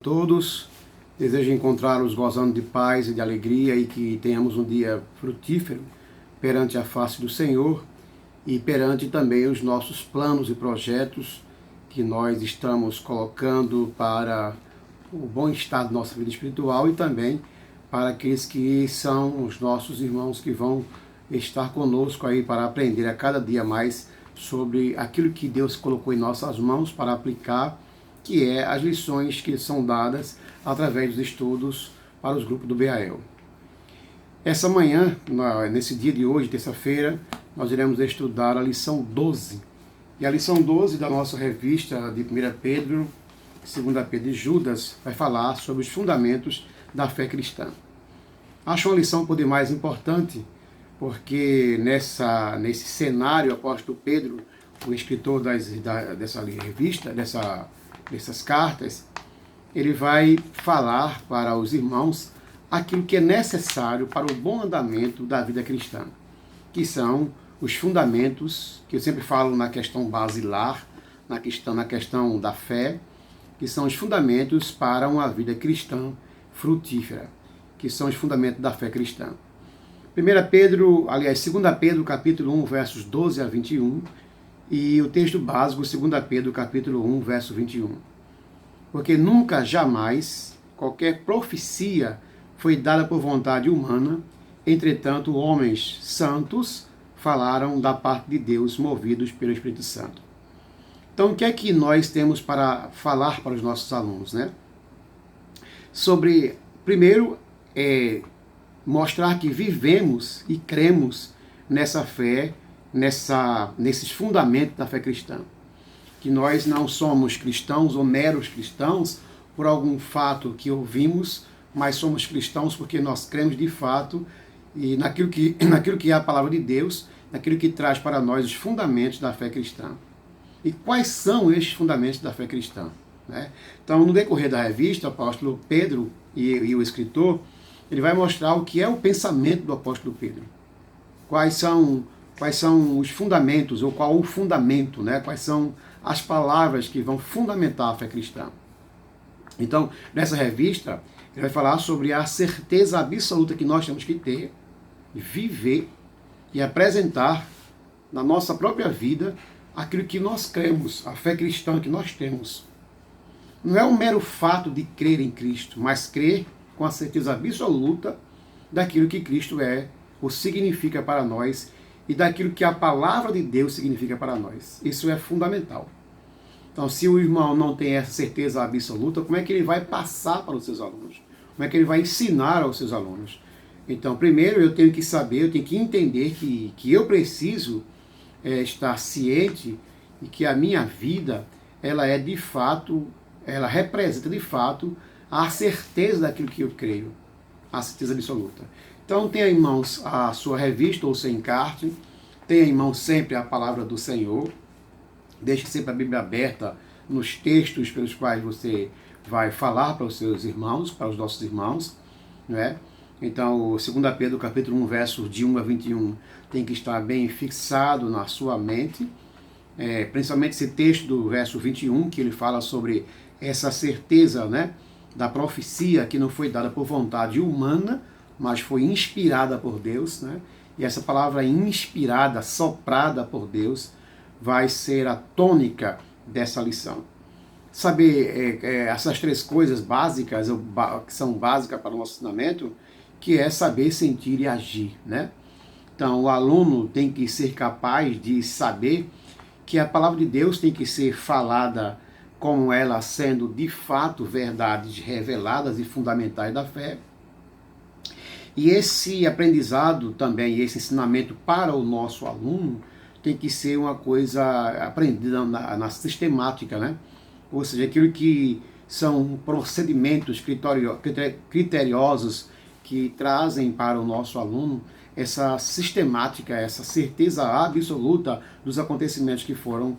Todos, desejo encontrá-los gozando de paz e de alegria e que tenhamos um dia frutífero perante a face do Senhor e perante também os nossos planos e projetos que nós estamos colocando para o bom estado da nossa vida espiritual e também para aqueles que são os nossos irmãos que vão estar conosco aí para aprender a cada dia mais sobre aquilo que Deus colocou em nossas mãos para aplicar, que é as lições que são dadas através dos estudos para os grupos do BAEL. Essa manhã, nesse dia de hoje, terça-feira, nós iremos estudar a lição 12. E a lição 12 da nossa revista de 1 Pedro, 2 Pedro e Judas vai falar sobre os fundamentos da fé cristã. Acho uma lição por demais importante, porque nesse cenário, o apóstolo Pedro, o escritor dessa revista, dessas cartas, ele vai falar para os irmãos aquilo que é necessário para o bom andamento da vida cristã, que são os fundamentos, que eu sempre falo na questão basilar, na questão da fé, que são os fundamentos para uma vida cristã frutífera, que são os fundamentos da fé cristã. 2 Pedro, capítulo 1, versos 12 a 21, e o texto básico, 2 Pedro, capítulo 1, verso 21. Porque nunca, jamais, qualquer profecia foi dada por vontade humana, entretanto, homens santos falaram da parte de Deus, movidos pelo Espírito Santo. Então, o que é que nós temos para falar para os nossos alunos, né? Primeiro, mostrar que vivemos e cremos nessa fé, nesses fundamentos da fé cristã. Que nós não somos cristãos ou meros cristãos por algum fato que ouvimos, mas somos cristãos porque nós cremos de fato e naquilo que é a palavra de Deus, naquilo que traz para nós os fundamentos da fé cristã. E quais são estes fundamentos da fé cristã? Né? Então, no decorrer da revista, o apóstolo Pedro e o escritor, ele vai mostrar o que é o pensamento do apóstolo Pedro. Quais são os fundamentos, ou qual o fundamento, né? Quais são as palavras que vão fundamentar a fé cristã. Então, nessa revista, ele vai falar sobre a certeza absoluta que nós temos que ter, viver e apresentar na nossa própria vida aquilo que nós cremos, a fé cristã que nós temos. Não é um mero fato de crer em Cristo, mas crer com a certeza absoluta daquilo que Cristo é ou significa para nós e daquilo que a palavra de Deus significa para nós. Isso é fundamental. Então, se o irmão não tem essa certeza absoluta, como é que ele vai passar para os seus alunos? Como é que ele vai ensinar aos seus alunos? Então, primeiro eu tenho que saber, eu tenho que entender que eu preciso estar ciente de que a minha vida, ela representa de fato a certeza daquilo que eu creio, a certeza absoluta. Então tenha em mãos a sua revista ou seu encarte, tenha em mãos sempre a palavra do Senhor, deixe sempre a Bíblia aberta nos textos pelos quais você vai falar para os seus irmãos, para os nossos irmãos, não é? Então, 2 Pedro, capítulo 1, versos de 1 a 21, tem que estar bem fixado na sua mente, principalmente esse texto do verso 21, que ele fala sobre essa certeza, né, da profecia que não foi dada por vontade humana, mas foi inspirada por Deus, né? E essa palavra inspirada, soprada por Deus, vai ser a tônica dessa lição. Saber essas três coisas básicas, que são básicas para o nosso ensinamento, que é saber, sentir e agir, né? Então, o aluno tem que ser capaz de saber que a palavra de Deus tem que ser falada como ela sendo de fato verdades reveladas e fundamentais da fé. E esse aprendizado também, esse ensinamento para o nosso aluno, tem que ser uma coisa aprendida na sistemática, né? Ou seja, aquilo que são procedimentos criteriosos que trazem para o nosso aluno essa sistemática, essa certeza absoluta dos acontecimentos que foram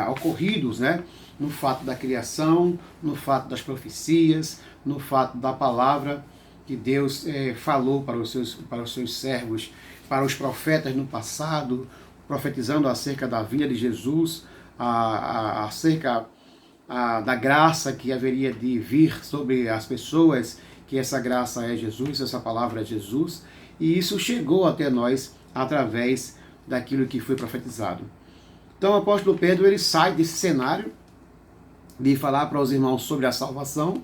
ocorridos, né? No fato da criação, no fato das profecias, no fato da palavra que Deus falou para os seus servos, para os profetas no passado, profetizando acerca da vinda de Jesus, acerca da graça que haveria de vir sobre as pessoas, que essa graça é Jesus, essa palavra é Jesus, e isso chegou até nós através daquilo que foi profetizado. Então o apóstolo Pedro ele sai desse cenário de falar para os irmãos sobre a salvação,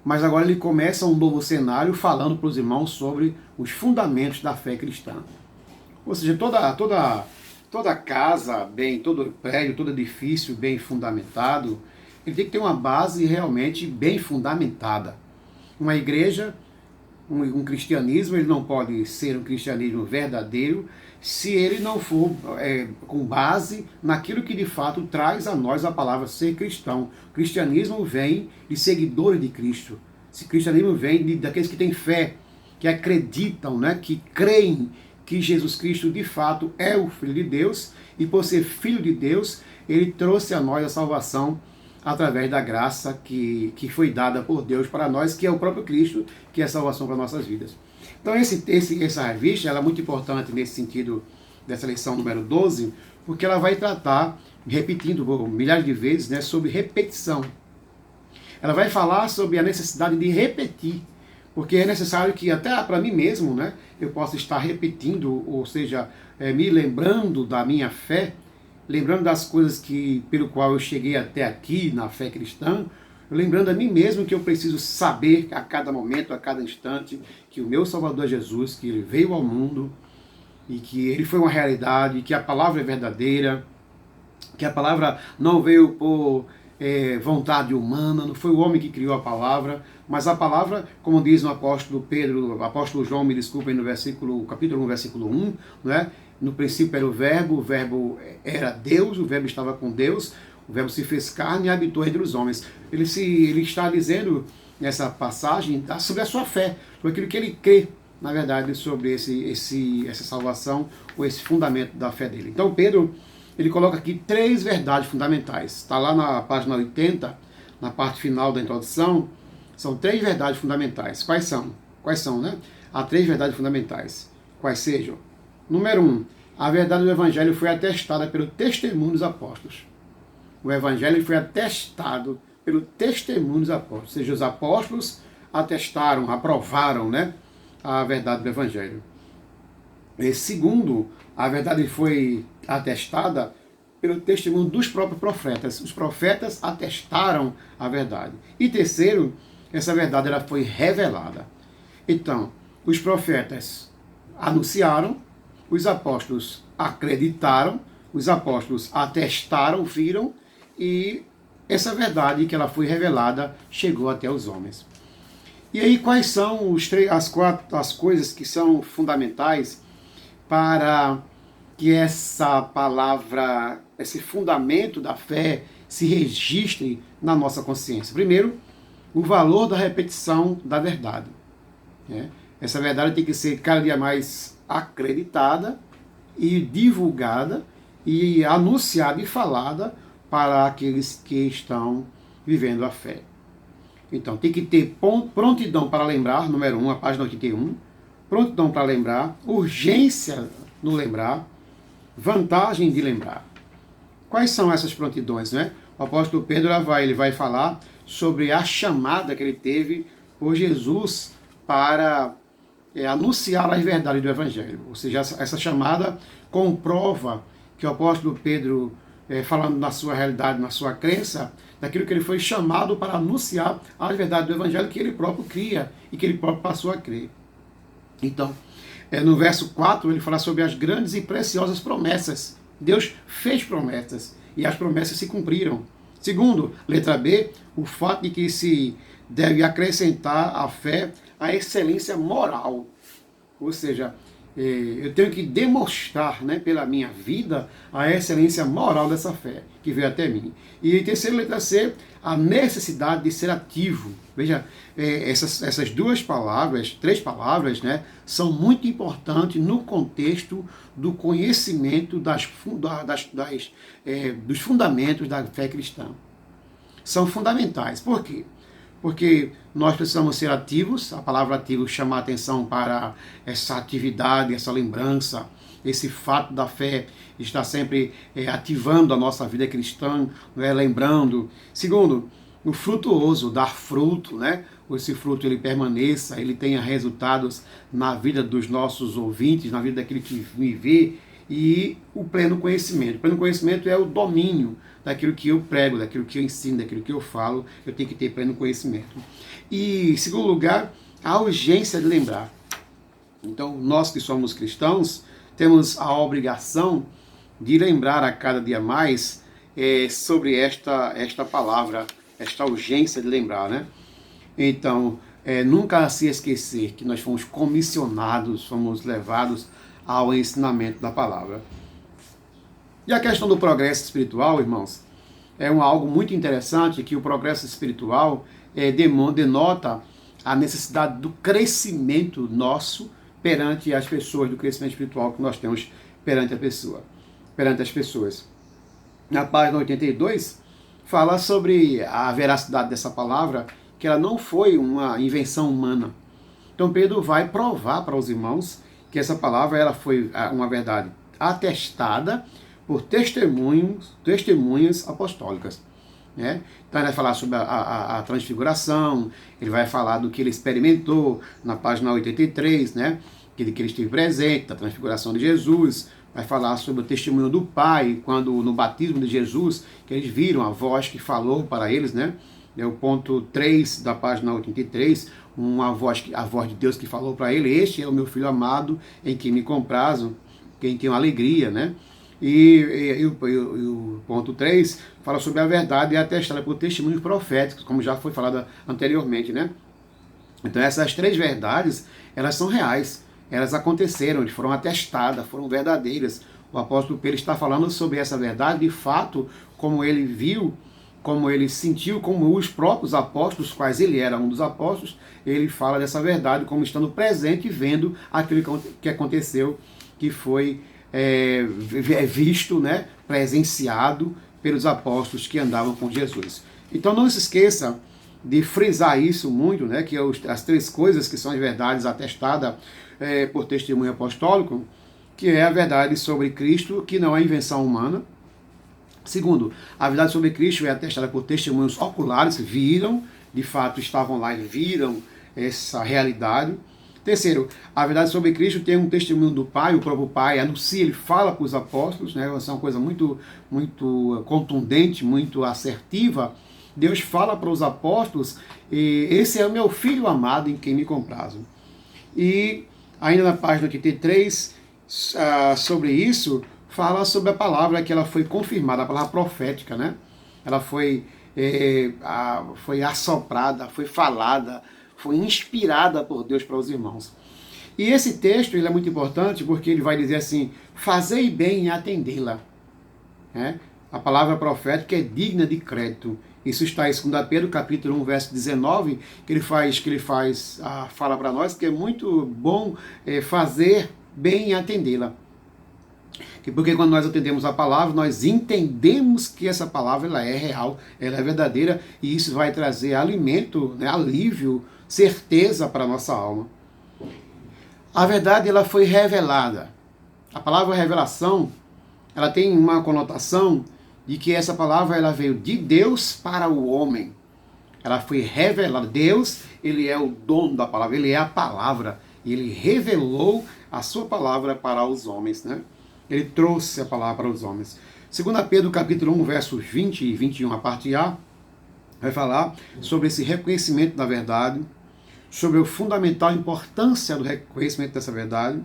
mas agora ele começa um novo cenário falando para os irmãos sobre os fundamentos da fé cristã. Ou seja, toda casa, todo prédio, todo edifício bem fundamentado, ele tem que ter uma base realmente bem fundamentada. Uma igreja, um cristianismo, ele não pode ser um cristianismo verdadeiro se ele não for com base naquilo que de fato traz a nós a palavra ser cristão. O cristianismo vem de seguidores de Cristo. Esse cristianismo vem daqueles que têm fé, que acreditam, né, que creem que Jesus Cristo de fato é o Filho de Deus, e por ser Filho de Deus, ele trouxe a nós a salvação através da graça que foi dada por Deus para nós, que é o próprio Cristo, que é a salvação para nossas vidas. Então essa revista ela é muito importante nesse sentido dessa lição número 12, porque ela vai tratar, repetindo milhares de vezes, né, sobre repetição. Ela vai falar sobre a necessidade de repetir, porque é necessário que até para mim mesmo, né, eu possa estar repetindo, ou seja, me lembrando da minha fé, lembrando das coisas pelo qual eu cheguei até aqui na fé cristã, lembrando a mim mesmo que eu preciso saber a cada momento, a cada instante, que o meu Salvador é Jesus, que ele veio ao mundo e que ele foi uma realidade, que a palavra é verdadeira, que a palavra não veio por vontade humana, não foi o homem que criou a palavra, mas a palavra, como diz o apóstolo Pedro, o apóstolo João, me desculpem, no capítulo 1, versículo 1, né? No princípio era o verbo era Deus, o verbo estava com Deus, o verbo se fez carne e habitou entre os homens. Ele está dizendo nessa passagem sobre a sua fé, sobre aquilo que ele crê, na verdade, sobre essa salvação, ou esse fundamento da fé dele. Então Pedro, ele coloca aqui 3 verdades fundamentais. Está lá na página 80, na parte final da introdução, são 3 verdades fundamentais. Quais são, né? Há 3 verdades fundamentais. Quais sejam? Número 1, a verdade do Evangelho foi atestada pelo testemunho dos apóstolos. O Evangelho foi atestado pelo testemunho dos apóstolos. Ou seja, os apóstolos atestaram, aprovaram, né, a verdade do Evangelho. E segundo, a verdade foi atestada pelo testemunho dos próprios profetas. Os profetas atestaram a verdade. E terceiro, essa verdade ela foi revelada. Então, os profetas anunciaram, os apóstolos acreditaram, os apóstolos atestaram, viram, e essa verdade que ela foi revelada chegou até os homens. E aí quais são as coisas que são fundamentais para que essa palavra, esse fundamento da fé se registre na nossa consciência? Primeiro, o valor da repetição da verdade. Essa verdade tem que ser cada dia mais acreditada e divulgada e anunciada e falada para aqueles que estão vivendo a fé. Então, tem que ter prontidão para lembrar, número 1, a página 81, prontidão para lembrar, urgência no lembrar, vantagem de lembrar. Quais são essas prontidões, né? O apóstolo Pedro ele vai falar sobre a chamada que ele teve por Jesus para anunciar as verdades do Evangelho. Ou seja, essa chamada comprova que o apóstolo Pedro, falando na sua realidade, na sua crença, daquilo que ele foi chamado para anunciar as verdades do Evangelho que ele próprio cria e que ele próprio passou a crer. Então, no verso 4, ele fala sobre as grandes e preciosas promessas. Deus fez promessas e as promessas se cumpriram. Segundo, letra B, o fato de que se deve acrescentar à fé a excelência moral. Ou seja, eu tenho que demonstrar, né, pela minha vida a excelência moral dessa fé que veio até mim. E em terceiro, letra C, a necessidade de ser ativo. Veja, essas três palavras, né, são muito importantes no contexto do conhecimento dos fundamentos da fé cristã. São fundamentais. Por quê? Porque nós precisamos ser ativos, a palavra ativo chama a atenção para essa atividade, essa lembrança, esse fato da fé está sempre ativando a nossa vida cristã, né? Lembrando. Segundo, o frutuoso, dar fruto, né? Esse fruto ele permaneça, ele tenha resultados na vida dos nossos ouvintes, na vida daquele que me vê, e o pleno conhecimento. O pleno conhecimento é o domínio daquilo que eu prego, daquilo que eu ensino, daquilo que eu falo, eu tenho que ter pleno conhecimento. E, em segundo lugar, a urgência de lembrar. Então, nós que somos cristãos, temos a obrigação de lembrar a cada dia mais sobre esta palavra, esta urgência de lembrar, né? Então, nunca se esquecer que nós fomos comissionados, fomos levados ao ensinamento da palavra. E a questão do progresso espiritual, irmãos, é algo muito interessante, que o progresso espiritual denota a necessidade do crescimento nosso perante as pessoas, do crescimento espiritual que nós temos perante as pessoas. Na página 82, fala sobre a veracidade dessa palavra, que ela não foi uma invenção humana. Então Pedro vai provar para os irmãos que essa palavra ela foi uma verdade atestada por testemunhas apostólicas. Né? Então ele vai falar sobre a transfiguração, ele vai falar do que ele experimentou na página 83, né? que ele esteve presente, da transfiguração de Jesus, vai falar sobre o testemunho do Pai, quando no batismo de Jesus, que eles viram a voz que falou para eles, né? É o ponto 3 da página 83, a voz de Deus que falou para ele: este é o meu filho amado, em quem me comprazo, quem tem alegria, né? E o ponto 3 fala sobre a verdade e atestada por testemunhos proféticos, como já foi falado anteriormente, né? Então essas três verdades, elas são reais, elas aconteceram, elas foram atestadas, foram verdadeiras. O apóstolo Pedro está falando sobre essa verdade, de fato, como ele viu, como ele sentiu, como os próprios apóstolos, quais ele era um dos apóstolos, ele fala dessa verdade como estando presente e vendo aquilo que aconteceu, que foi visto, né, presenciado pelos apóstolos que andavam com Jesus. Então não se esqueça de frisar isso muito, né, que as três coisas que são as verdades atestadas por testemunho apostólico, que é a verdade sobre Cristo, que não é invenção humana. Segundo, a verdade sobre Cristo é atestada por testemunhos oculares, viram, de fato estavam lá e viram essa realidade. Terceiro, a verdade sobre Cristo tem um testemunho do Pai, o próprio Pai anuncia, ele fala para os apóstolos, né? Essa é uma coisa muito, muito contundente, muito assertiva. Deus fala para os apóstolos: esse é o meu filho amado em quem me comprazo. E ainda na página 83, sobre isso, fala sobre a palavra que ela foi confirmada, a palavra profética, né? Ela foi assoprada, foi falada, foi inspirada por Deus para os irmãos. E esse texto ele é muito importante porque ele vai dizer assim: fazei bem em atendê-la. Né? A palavra profética é digna de crédito. Isso está em 2 Pedro, capítulo 1, verso 19, que ele fala para nós que é muito bom fazer bem em atendê-la. Porque quando nós atendemos a palavra, nós entendemos que essa palavra ela é real, ela é verdadeira, e isso vai trazer alimento, né, alívio, certeza para a nossa alma. A verdade ela foi revelada. A palavra revelação, ela tem uma conotação de que essa palavra ela veio de Deus para o homem. Ela foi revelada. Deus, ele é o dono da palavra, ele é a palavra. E ele revelou a sua palavra para os homens, né? Ele trouxe a palavra para os homens. 2 Pedro, capítulo 1, versos 20 e 21, a parte A, vai falar sobre esse reconhecimento da verdade, sobre a fundamental importância do reconhecimento dessa verdade,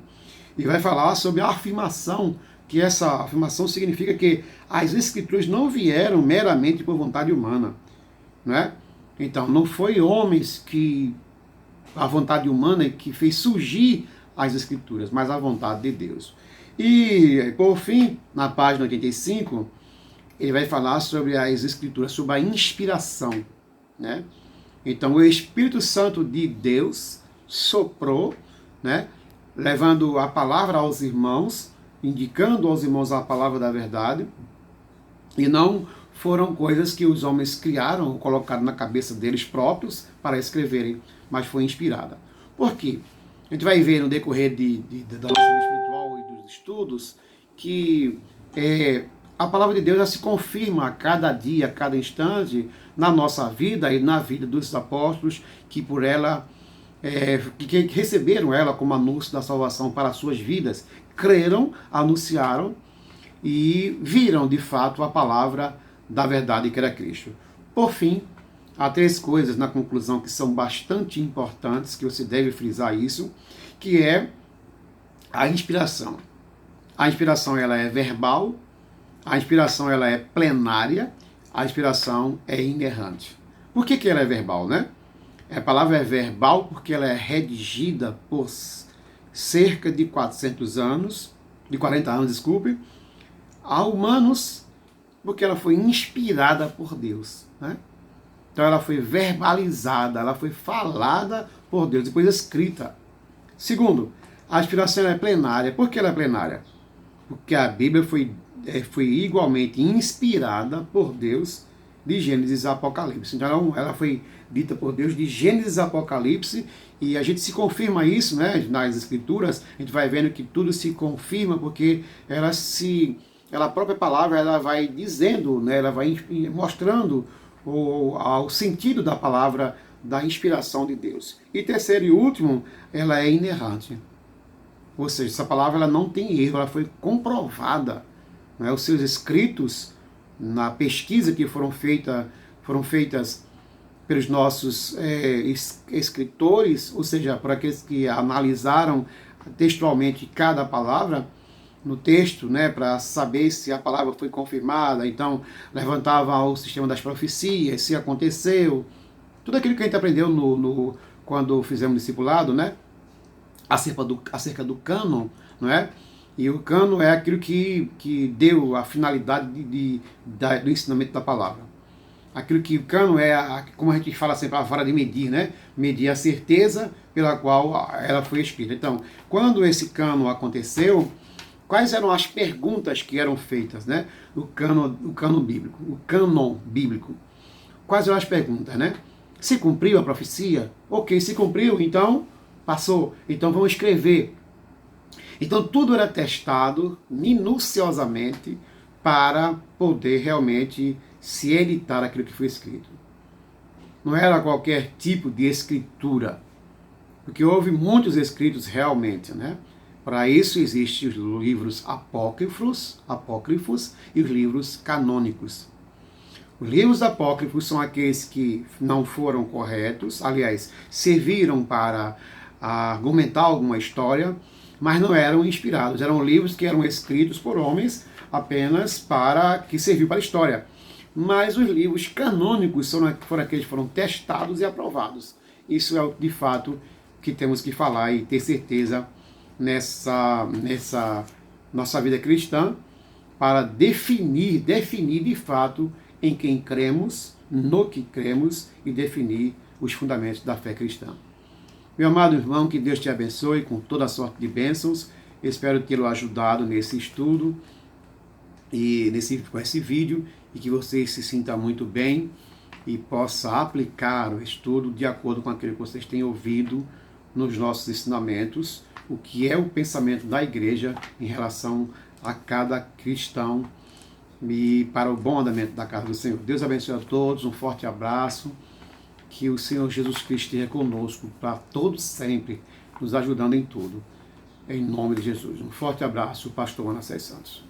e vai falar sobre a afirmação, que essa afirmação significa que as Escrituras não vieram meramente por vontade humana, né? Então, não foi homens que a vontade humana que fez surgir as Escrituras, mas a vontade de Deus. E, por fim, na página 85, ele vai falar sobre as Escrituras, sobre a inspiração, né? Então, o Espírito Santo de Deus soprou, né, levando a palavra aos irmãos, indicando aos irmãos a palavra da verdade, e não foram coisas que os homens criaram ou colocaram na cabeça deles próprios para escreverem, mas foi inspirada. Por quê? A gente vai ver no decorrer da nossa vida espiritual e dos estudos, que a palavra de Deus já se confirma a cada dia, a cada instante, na nossa vida e na vida dos apóstolos, que por ela, que receberam ela como anúncio da salvação para as suas vidas, creram, anunciaram e viram de fato a palavra da verdade que era Cristo. Por fim, há 3 coisas na conclusão que são bastante importantes, que você deve frisar isso, que é a inspiração. A inspiração ela é verbal, a inspiração ela é plenária, a inspiração é inerrante. Por que ela é verbal, né? A palavra é verbal porque ela é redigida por cerca de 40 anos, desculpe, a humanos, porque ela foi inspirada por Deus, né? Então ela foi verbalizada, ela foi falada por Deus, depois escrita. Segundo, a inspiração é plenária. Por que ela é plenária? Porque a Bíblia foi igualmente inspirada por Deus de Gênesis a Apocalipse. Então ela foi dita por Deus de Gênesis a Apocalipse, e a gente se confirma isso, né, nas Escrituras. A gente vai vendo que tudo se confirma porque a própria palavra ela vai dizendo, né, ela vai mostrando ao sentido da palavra, da inspiração de Deus. E terceiro e último, ela é inerrante. Ou seja, essa palavra ela não tem erro, ela foi comprovada. Né? Os seus escritos, na pesquisa que foram feitas pelos nossos escritores, ou seja, por aqueles que analisaram textualmente cada palavra no texto, né, para saber se a palavra foi confirmada. Então, levantava o sistema das profecias, se aconteceu, tudo aquilo que a gente aprendeu quando fizemos discipulado, né, acerca do cânon, não é? E o cânon é aquilo que deu a finalidade do ensinamento da palavra. Aquilo que o cânon é, como a gente fala sempre, a vara de medir, né? Medir a certeza pela qual ela foi escrita. Então, quando esse cânon aconteceu, quais eram as perguntas que eram feitas, né? O cânon bíblico. Quais eram as perguntas, né? Se cumpriu a profecia? Ok, se cumpriu, então passou. Então vamos escrever. Então tudo era testado minuciosamente para poder realmente se editar aquilo que foi escrito. Não era qualquer tipo de escritura, porque houve muitos escritos realmente, né? Para isso existem os livros apócrifos e os livros canônicos. Os livros apócrifos são aqueles que não foram corretos, aliás, serviram para argumentar alguma história, mas não eram inspirados. Eram livros que eram escritos por homens apenas para que serviu para a história. Mas os livros canônicos foram aqueles que foram testados e aprovados. Isso é de fato que temos que falar e ter certeza nessa nossa vida cristã, para definir de fato em quem cremos, no que cremos, e definir os fundamentos da fé cristã. Meu amado irmão, que Deus te abençoe com toda a sorte de bênçãos. Espero tê-lo ajudado nesse estudo e com esse vídeo, e que você se sinta muito bem e possa aplicar o estudo de acordo com aquilo que vocês têm ouvido nos nossos ensinamentos, o que é o pensamento da igreja em relação a cada cristão e para o bom andamento da casa do Senhor. Deus abençoe a todos, um forte abraço, que o Senhor Jesus Cristo esteja conosco para todos sempre, nos ajudando em tudo. Em nome de Jesus. Um forte abraço, pastor Manassés Santos.